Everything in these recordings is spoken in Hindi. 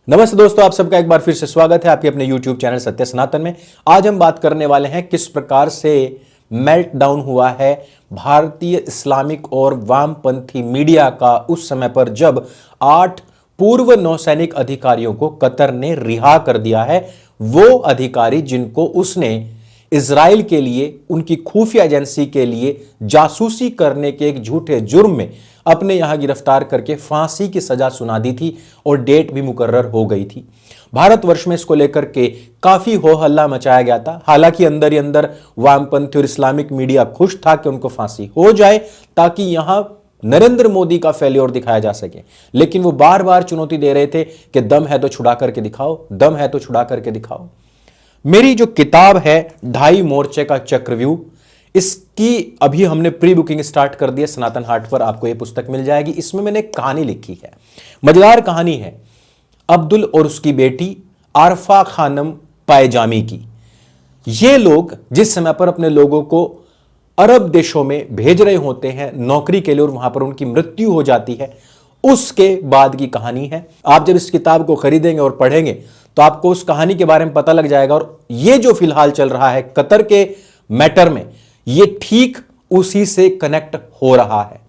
नमस्ते दोस्तों, आप सबका एक बार फिर से स्वागत है आपके अपने YouTube चैनल सत्य सनातन में। आज हम बात करने वाले हैं किस प्रकार से मेल्ट डाउन हुआ है भारतीय इस्लामिक और वामपंथी मीडिया का उस समय पर जब 8 पूर्व नौसैनिक अधिकारियों को कतर ने रिहा कर दिया है। वो अधिकारी जिनको उसने इजराइल के लिए, उनकी खुफिया एजेंसी के लिए जासूसी करने के एक झूठे जुर्म में अपने यहां गिरफ्तार करके फांसी की सजा सुना दी थी और डेट भी मुकर्रर हो गई थी। भारतवर्ष में इसको लेकर के काफी हो हल्ला मचाया गया था। हालांकि अंदर ही अंदर वामपंथी और इस्लामिक मीडिया खुश था कि उनको फांसी हो जाए ताकि यहां नरेंद्र मोदी का फेल्योर दिखाया जा सके। लेकिन वो बार बार चुनौती दे रहे थे कि दम है तो छुड़ा करके दिखाओ, दम है तो छुड़ा करके दिखाओ। मेरी जो किताब है 2.5 मोर्चे का चक्रव्यूह, इसकी अभी हमने प्री बुकिंग स्टार्ट कर दी है। सनातन हाट पर आपको यह पुस्तक मिल जाएगी। इसमें मैंने एक कहानी लिखी है, मजेदार कहानी है अब्दुल और उसकी बेटी आरफा खानम पायजामी की। ये लोग जिस समय पर अपने लोगों को अरब देशों में भेज रहे होते हैं नौकरी के लिए और वहां पर उनकी मृत्यु हो जाती है, उसके बाद की कहानी है। आप जब इस किताब को खरीदेंगे और पढ़ेंगे तो आपको उस कहानी के बारे में पता लग जाएगा। और ये जो फिलहाल चल रहा है कतर के मैटर में, ये ठीक उसी से कनेक्ट हो रहा है।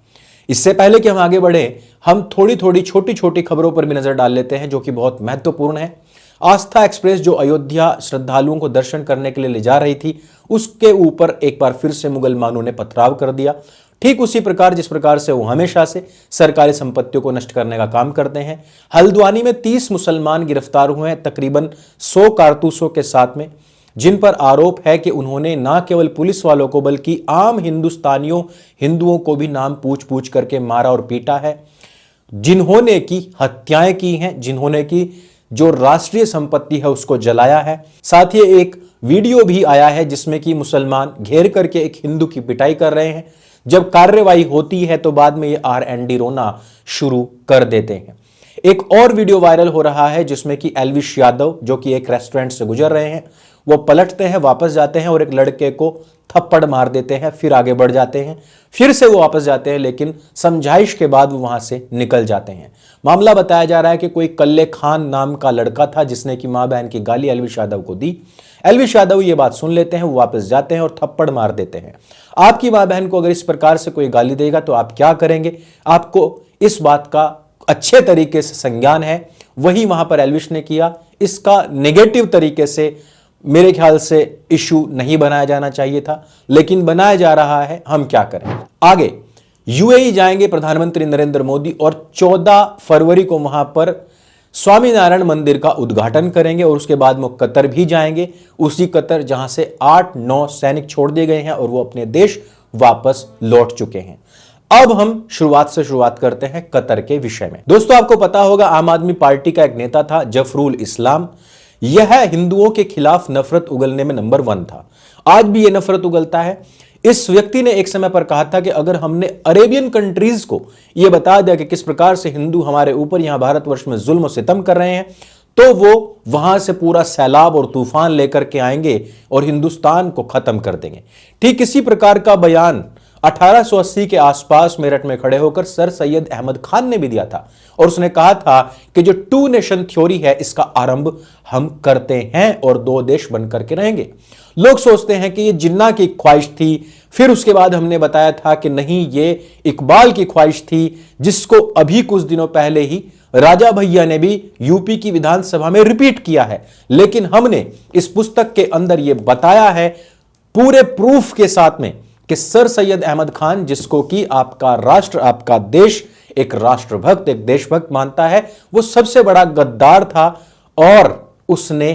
इससे पहले कि हम आगे बढ़े, हम थोड़ी थोड़ी छोटी छोटी खबरों पर भी नजर डाल लेते हैं जो कि बहुत महत्वपूर्ण है। आस्था एक्सप्रेस जो अयोध्या श्रद्धालुओं को दर्शन करने के लिए ले जा रही थी, उसके ऊपर एक बार फिर से मुगलमानों ने पथराव कर दिया। ठीक उसी प्रकार जिस प्रकार से वो हमेशा से सरकारी संपत्तियों को नष्ट करने का काम करते हैं। हल्द्वानी में 30 मुसलमान गिरफ्तार हुए हैं तकरीबन 100 कारतूसों के साथ में, जिन पर आरोप है कि उन्होंने न केवल पुलिस वालों को बल्कि आम हिंदुओं को भी नाम पूछ पूछ करके मारा और पीटा है, जिन्होंने की हत्याएं की हैं, जिन्होंने की जो राष्ट्रीय संपत्ति है उसको जलाया है। साथ ही एक वीडियो भी आया है जिसमें कि मुसलमान घेर करके एक हिंदू की पिटाई कर रहे हैं। जब कार्रवाई होती है तो बाद में ये RND रोना शुरू कर देते हैं। एक और वीडियो वायरल हो रहा है जिसमें कि एल्विश यादव, जो कि एक रेस्टोरेंट से गुजर रहे हैं, वो पलटते हैं, वापस जाते हैं और एक लड़के को थप्पड़ मार देते हैं, फिर आगे बढ़ जाते हैं, फिर से वो वापस जाते हैं, लेकिन समझाइश के बाद वो वहां से निकल जाते हैं। मामला बताया जा रहा है कि कोई कल्ले खान नाम का लड़का था जिसने कि मां बहन की गाली एल्विश यादव को दी। एल्विश यादव ये बात सुन लेते हैं, वो वापस जाते हैं और थप्पड़ मार देते हैं। आपकी मां बहन को अगर इस प्रकार से कोई गाली देगा तो आप क्या करेंगे? आपको इस बात का अच्छे तरीके से संज्ञान है। वही वहां पर एल्विश ने किया। इसका नेगेटिव तरीके से मेरे ख्याल से इशू नहीं बनाया जाना चाहिए था, लेकिन बनाया जा रहा है। हम क्या करें? आगे UAE जाएंगे प्रधानमंत्री नरेंद्र मोदी और 14 फरवरी को वहां पर स्वामीनारायण मंदिर का उद्घाटन करेंगे और उसके बाद वो कतर भी जाएंगे, उसी कतर जहां से 8-9 सैनिक छोड़ दिए गए हैं और वो अपने देश वापस लौट चुके हैं। अब हम शुरुआत करते हैं कतर के विषय में। दोस्तों, आपको पता होगा आम आदमी पार्टी का एक नेता था जफरुल इस्लाम। यह हिंदुओं के खिलाफ नफरत उगलने में नंबर 1 था। आज भी यह नफरत उगलता है। इस व्यक्ति ने एक समय पर कहा था कि अगर हमने अरेबियन कंट्रीज को यह बता दिया कि किस प्रकार से हिंदू हमारे ऊपर यहां भारतवर्ष में जुल्म और सितम कर रहे हैं, तो वो वहां से पूरा सैलाब और तूफान लेकर के आएंगे और हिंदुस्तान को खत्म कर देंगे। ठीक इसी प्रकार का बयान 1880 के आसपास मेरठ में खड़े होकर सर सैयद अहमद खान ने भी दिया था और उसने कहा था कि जो 2 नेशन थ्योरी है इसका आरंभ हम करते हैं और 2 देश बनकर के रहेंगे। लोग सोचते हैं कि ये जिन्ना की ख्वाहिश थी, फिर उसके बाद हमने बताया था कि नहीं, ये इकबाल की ख्वाहिश थी, जिसको अभी कुछ दिनों पहले ही राजा भैया ने भी यूपी की विधानसभा में रिपीट किया है। लेकिन हमने इस पुस्तक के अंदर यह बताया है पूरे प्रूफ के साथ में कि सर सैयद अहमद खान, जिसको कि आपका राष्ट्र, आपका देश एक राष्ट्रभक्त, एक देशभक्त मानता है, वो सबसे बड़ा गद्दार था और उसने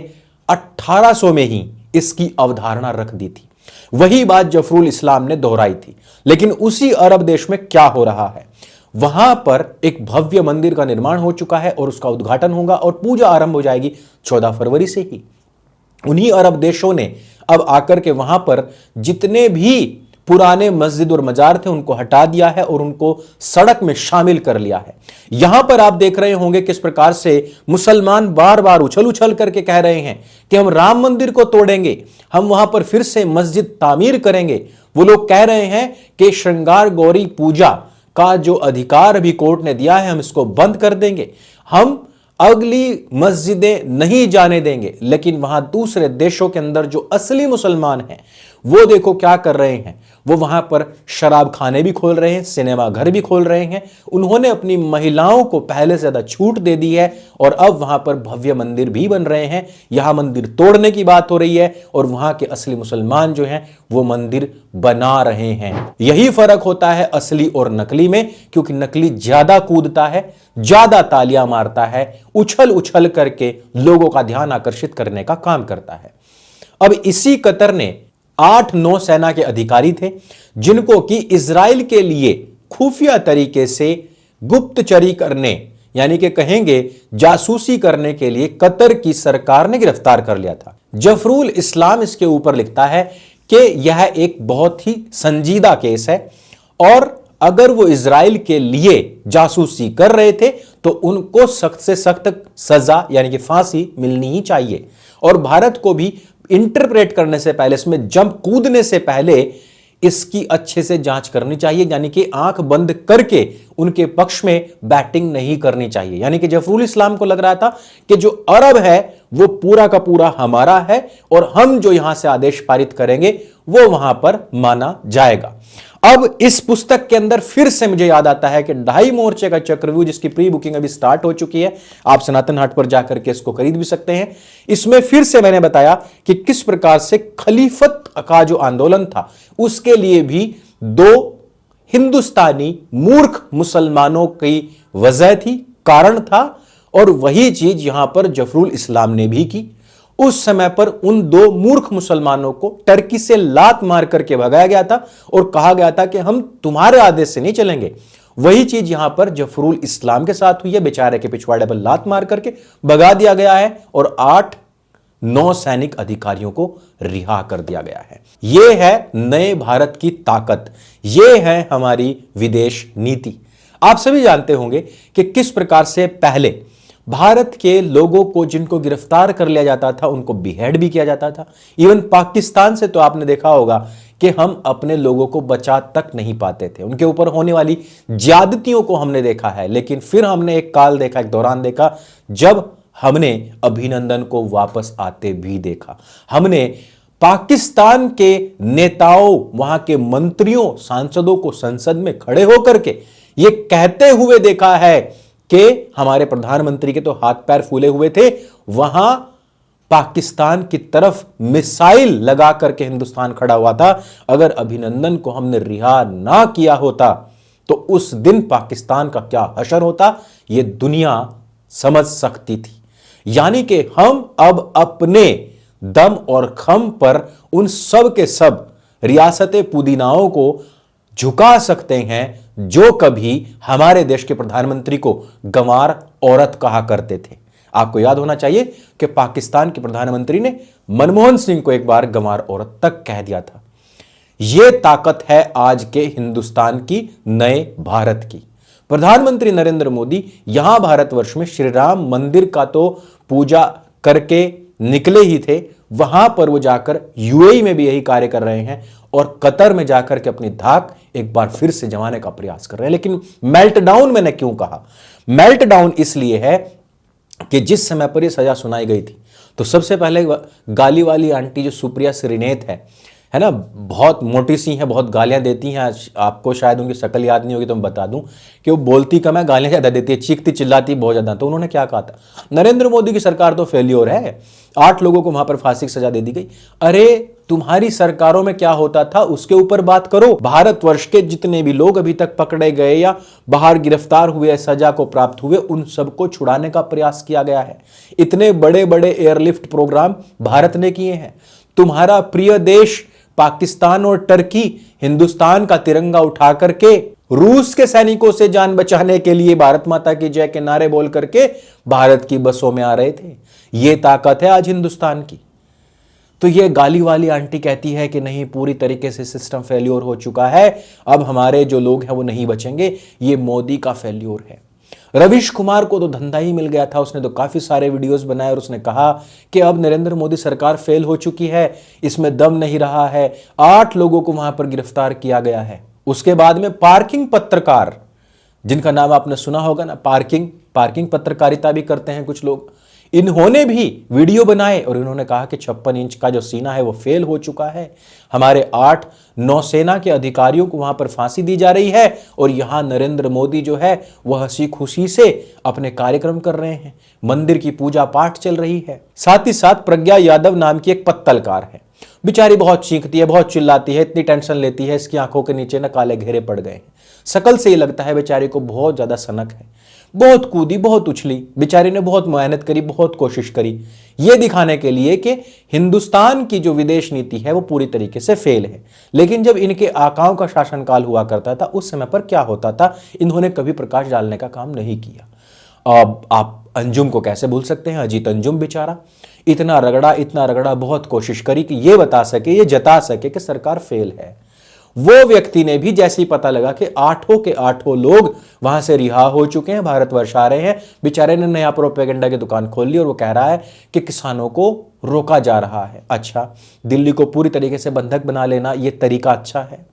1800 में ही इसकी अवधारणा रख दी थी। वही बात जफरुल इस्लाम ने दोहराई थी। लेकिन उसी अरब देश में क्या हो रहा है? वहां पर एक भव्य मंदिर का निर्माण हो चुका है और उसका उद्घाटन होगा और पूजा आरंभ हो जाएगी 14 फरवरी से ही। उन्हीं अरब देशों ने अब आकर के वहां पर जितने भी पुराने मस्जिद और मजार थे उनको हटा दिया है और उनको सड़क में शामिल कर लिया है। यहां पर आप देख रहे होंगे किस प्रकार से मुसलमान बार बार उछल उछल करके कह रहे हैं कि हम राम मंदिर को तोड़ेंगे, हम वहां पर फिर से मस्जिद तामीर करेंगे। वो लोग कह रहे हैं कि श्रृंगार गौरी पूजा का जो अधिकार अभी कोर्ट ने दिया है हम इसको बंद कर देंगे, हम अगली मस्जिदें नहीं जाने देंगे, लेकिन वहां दूसरे देशों के अंदर जो असली मुसलमान हैं वो देखो क्या कर रहे हैं। वो वहां पर शराब खाने भी खोल रहे हैं, सिनेमा घर भी खोल रहे हैं। उन्होंने अपनी महिलाओं को पहले से ज्यादा छूट दे दी है और अब वहां पर भव्य मंदिर भी बन रहे हैं। यहां मंदिर तोड़ने की बात हो रही है और वहां के असली मुसलमान जो हैं वो मंदिर बना रहे हैं। यही फर्क होता है असली और नकली में, क्योंकि नकली ज्यादा कूदता है, ज्यादा तालियां मारता है, उछल उछल करके लोगों का ध्यान आकर्षित करने का काम करता है। अब इसी कतर ने 8 नौसेना के अधिकारी थे जिनको कि इजराइल के लिए खुफिया तरीके से गुप्तचरी करने, यानी कि कहेंगे जासूसी करने के लिए कतर की सरकार ने गिरफ्तार कर लिया था। जफरुल इस्लाम इसके ऊपर लिखता है कि यह एक बहुत ही संजीदा केस है और अगर वो इजराइल के लिए जासूसी कर रहे थे तो उनको सख्त से सख्त सजा यानी कि फांसी मिलनी ही चाहिए। और भारत को भी इंटरप्रेट करने से पहले, इसमें जंप कूदने से पहले इसकी अच्छे से जांच करनी चाहिए, यानी कि आंख बंद करके उनके पक्ष में बैटिंग नहीं करनी चाहिए। यानी कि जफरुल इस्लाम को लग रहा था कि जो अरब है वो पूरा का पूरा हमारा है और हम जो यहां से आदेश पारित करेंगे वो वहां पर माना जाएगा। अब इस पुस्तक के अंदर फिर से मुझे याद आता है कि 2.5 मोर्चे का चक्रव्यूह, जिसकी प्री बुकिंग अभी स्टार्ट हो चुकी है, आप सनातन हाट पर जाकर के इसको खरीद भी सकते हैं। इसमें फिर से मैंने बताया कि किस प्रकार से खलीफत का जो आंदोलन था उसके लिए भी 2 हिंदुस्तानी मूर्ख मुसलमानों की वजह थी, कारण था, और वही चीज यहां पर जफरुल इस्लाम ने भी की। उस समय पर उन 2 मूर्ख मुसलमानों को टर्की से लात मार करके भगाया गया था और कहा गया था कि हम तुम्हारे आदेश से नहीं चलेंगे। वही चीज यहां पर जफरुल इस्लाम के साथ हुई है, बेचारे के पिछवाड़े पर लात मार करके भगा दिया गया है और 8 नौसैनिक अधिकारियों को रिहा कर दिया गया है। यह है नए भारत की ताकत, यह है हमारी विदेश नीति। आप सभी जानते होंगे कि किस प्रकार से पहले भारत के लोगों को जिनको गिरफ्तार कर लिया जाता था उनको बिहेड भी किया जाता था। इवन पाकिस्तान से तो आपने देखा होगा कि हम अपने लोगों को बचा तक नहीं पाते थे, उनके ऊपर होने वाली ज्यादतियों को हमने देखा है। लेकिन फिर हमने एक काल देखा, एक दौरान देखा जब हमने अभिनंदन को वापस आते भी देखा। हमने पाकिस्तान के नेताओं, वहां के मंत्रियों, सांसदों को संसद में खड़े होकर के ये कहते हुए देखा है कि हमारे प्रधानमंत्री के तो हाथ पैर फूले हुए थे, वहां पाकिस्तान की तरफ मिसाइल लगा करके हिंदुस्तान खड़ा हुआ था। अगर अभिनंदन को हमने रिहा ना किया होता तो उस दिन पाकिस्तान का क्या हशर होता यह दुनिया समझ सकती थी। यानी कि हम अब अपने दम और खम पर उन सब के सब रियासत पुदीनाओं को झुका सकते हैं जो कभी हमारे देश के प्रधानमंत्री को गंवार औरत कहा करते थे। आपको याद होना चाहिए कि पाकिस्तान के प्रधानमंत्री ने मनमोहन सिंह को एक बार गंवार औरत तक कह दिया था। यह ताकत है आज के हिंदुस्तान की, नए भारत की। प्रधानमंत्री नरेंद्र मोदी यहां भारतवर्ष में श्री राम मंदिर का तो पूजा करके निकले ही थे, वहां पर वो जाकर यूएई में भी यही कार्य कर रहे हैं और कतर में जाकर के अपनी धाक एक बार फिर से जमाने का प्रयास कर रहे हैं। लेकिन मेल्टडाउन मैंने क्यों कहा? मेल्टडाउन इसलिए है कि जिस समय पर यह सजा सुनाई गई थी तो सबसे पहले गाली वाली आंटी जो सुप्रिया श्रीनेत है ना, बहुत मोटी सी है, बहुत गालियां देती हैं। आपको शायद उनकी शक्ल याद नहीं होगी तो मैं बता दूं कि वो बोलती कम है, गालियां ज्यादा देती है, चीखती चिल्लाती बहुत ज्यादा। तो उन्होंने क्या कहा था, नरेंद्र मोदी की सरकार तो फेल्योर है, 8 लोगों को वहां पर फांसी की सजा दे दी गई। अरे तुम्हारी सरकारों में क्या होता था उसके ऊपर बात करो। भारतवर्ष के जितने भी लोग अभी तक पकड़े गए या बाहर गिरफ्तार हुए, सजा को प्राप्त हुए, उन सबको छुड़ाने का प्रयास किया गया है। इतने बड़े बड़े एयरलिफ्ट प्रोग्राम भारत ने किए हैं। तुम्हारा प्रिय देश पाकिस्तान और टर्की हिंदुस्तान का तिरंगा उठा करके रूस के सैनिकों से जान बचाने के लिए भारत माता की जय के नारे बोल करके भारत की बसों में आ रहे थे। यह ताकत है आज हिंदुस्तान की। तो यह गाली वाली आंटी कहती है कि नहीं, पूरी तरीके से सिस्टम फेल्योर हो चुका है, अब हमारे जो लोग हैं वो नहीं बचेंगे, ये मोदी का फेल्योर है। रवीश कुमार को तो धंधा ही मिल गया था, उसने तो काफी सारे वीडियोस बनाए और उसने कहा कि अब नरेंद्र मोदी सरकार फेल हो चुकी है, इसमें दम नहीं रहा है। 8 लोगों को वहां पर गिरफ्तार किया गया है। उसके बाद में पार्किंग पत्रकार जिनका नाम आपने सुना होगा ना, पार्किंग पत्रकारिता भी करते हैं कुछ लोग। इन्होंने भी वीडियो बनाए और इन्होंने कहा कि 56 इंच का जो सीना है वो फेल हो चुका है। हमारे 8 नौसेना के अधिकारियों को वहां पर फांसी दी जा रही है और यहां नरेंद्र मोदी जो है वह हंसी खुशी से अपने कार्यक्रम कर रहे हैं, मंदिर की पूजा पाठ चल रही है। साथ ही साथ प्रज्ञा यादव नाम की एक पत्तलकार है, बेचारी बहुत चीखती है, बहुत चिल्लाती है, इतनी टेंशन लेती है, इसकी आंखों के नीचे ना काले घेरे पड़ गए हैं। शकल से ही लगता है बेचारी को बहुत ज्यादा सनक है। बहुत कूदी, बहुत उछली, बेचारी ने बहुत मेहनत करी, बहुत कोशिश करी ये दिखाने के लिए कि हिंदुस्तान की जो विदेश नीति है वो पूरी तरीके से फेल है। लेकिन जब इनके आकाओं का शासनकाल हुआ करता था उस समय पर क्या होता था, इन्होंने कभी प्रकाश डालने का काम नहीं किया। अब आप अंजुम को कैसे भूल सकते हैं? अजीत अंजुम बेचारा इतना रगड़ा, बहुत कोशिश करी कि ये बता सके, ये जता सके कि सरकार फेल है। वो व्यक्ति ने भी जैसे ही पता लगा कि 8 के 8 लोग वहां से रिहा हो चुके हैं, भारतवर्ष आ रहे हैं, बेचारे ने नया प्रोपेगेंडा की दुकान खोल ली और वो कह रहा है कि किसानों को रोका जा रहा है। अच्छा, दिल्ली को पूरी तरीके से बंधक बना लेना ये तरीका अच्छा है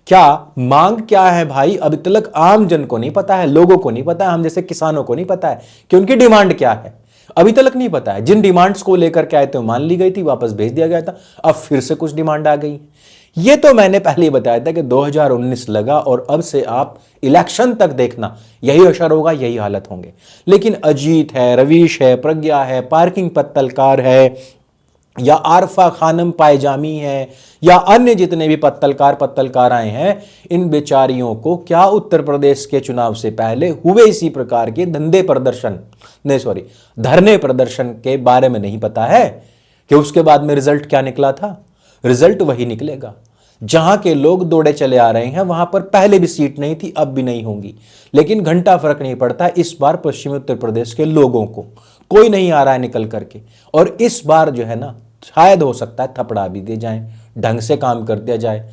क्या? मांग क्या है भाई? अभी तक आम जन को नहीं पता है, लोगों को नहीं पता है, हम जैसे किसानों को नहीं पता है कि उनकी डिमांड क्या है। अभी तक नहीं पता है। जिन डिमांड्स को लेकर के आए थे मान ली गई थी, वापस भेज दिया गया था, अब फिर से कुछ डिमांड आ गई। ये तो मैंने पहले ही बताया था कि 2019 लगा और अब से आप इलेक्शन तक देखना, यही असर होगा, यही हालत होंगे। लेकिन अजीत है, रवीश है, प्रज्ञा है, पार्किंग पत्तलकार है, या आरफा खानम पायजामी है, या अन्य जितने भी पत्तलकाराएं हैं, इन बेचारियों को क्या उत्तर प्रदेश के चुनाव से पहले हुए इसी प्रकार के धरने प्रदर्शन के बारे में नहीं पता है कि उसके बाद में रिजल्ट क्या निकला था? रिजल्ट वही निकलेगा। जहां के लोग दौड़े चले आ रहे हैं वहां पर पहले भी सीट नहीं थी, अब भी नहीं होंगी, लेकिन घंटा फर्क नहीं पड़ता। इस बार पश्चिमी उत्तर प्रदेश के लोगों को कोई नहीं आ रहा है निकल करके, और इस बार जो है ना शायद हो सकता है थपड़ा भी दे जाए, ढंग से काम कर दिया जाए।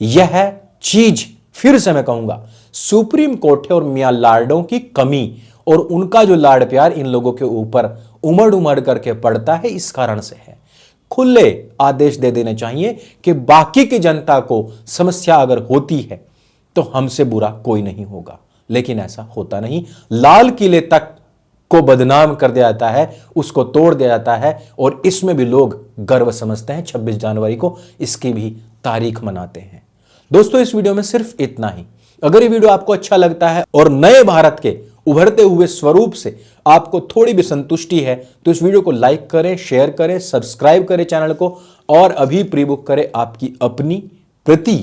यह चीज फिर से मैं कहूंगा सुप्रीम कोर्ट है और मियां लाडों की कमी और उनका जो लाड़ प्यार इन लोगों के ऊपर उमड़ उमड़ करके पड़ता है, इस कारण से है। खुले आदेश दे देने चाहिए कि बाकी की जनता को समस्या अगर होती है तो हमसे बुरा कोई नहीं होगा, लेकिन ऐसा होता नहीं। लाल किले तक को बदनाम कर दिया जाता है, उसको तोड़ दिया जाता है, और इसमें भी लोग गर्व समझते हैं। 26 जनवरी को इसकी भी तारीख मनाते हैं। दोस्तों, इस वीडियो में सिर्फ इतना ही। अगर ये वीडियो आपको अच्छा लगता है और नए भारत के उभरते हुए स्वरूप से आपको थोड़ी भी संतुष्टि है तो इस वीडियो को लाइक करें, शेयर करें, सब्सक्राइब करें चैनल को, और अभी प्री बुक करें आपकी अपनी प्रति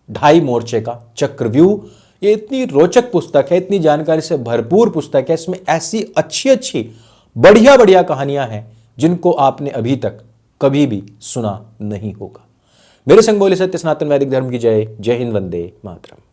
2.5 मोर्चे का चक्रव्यूह। ये इतनी रोचक पुस्तक है, इतनी जानकारी से भरपूर पुस्तक है, इसमें ऐसी अच्छी बढ़िया कहानियां हैं जिनको आपने अभी तक कभी भी सुना नहीं होगा। मेरे संग बोले सत्य सनातन वैदिक धर्म की जय। जय हिंद, वंदे मातरम।